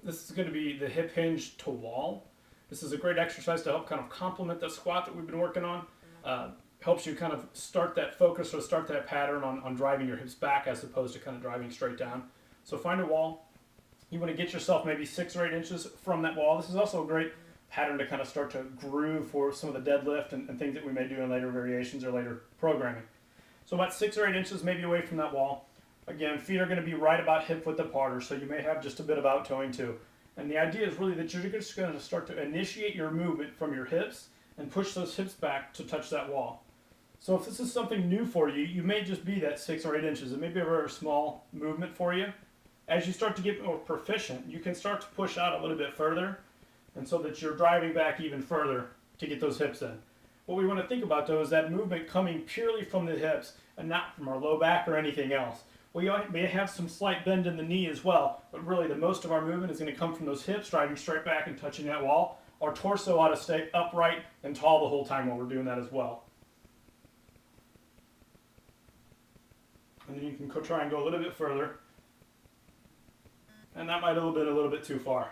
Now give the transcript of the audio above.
This is going to be the hip hinge to wall. This is a great exercise to help kind of complement the squat that we've been working on. Helps you kind of start that focus or start that pattern on driving your hips back as opposed to kind of driving straight down. So find a wall. You want to get yourself maybe 6 or 8 inches from that wall. This is also a great pattern to kind of start to groove for some of the deadlift and things that we may do in later variations or later programming. So about 6 or 8 inches maybe away from that wall. Again, feet are going to be right about hip width apart, or so you may have just a bit of out toeing too. And the idea is really that you're just going to start to initiate your movement from your hips and push those hips back to touch that wall. So if this is something new for you, you may just be that 6 or 8 inches. It may be a very small movement for you. As you start to get more proficient, you can start to push out a little bit further, and so that you're driving back even further to get those hips in. What we want to think about though is that movement coming purely from the hips and not from our low back or anything else. We may have some slight bend in the knee as well, but really the most of our movement is going to come from those hips, driving straight back and touching that wall. Our torso ought to stay upright and tall the whole time while we're doing that as well. And then you can try and go a little bit further. And that might have been a little bit too far.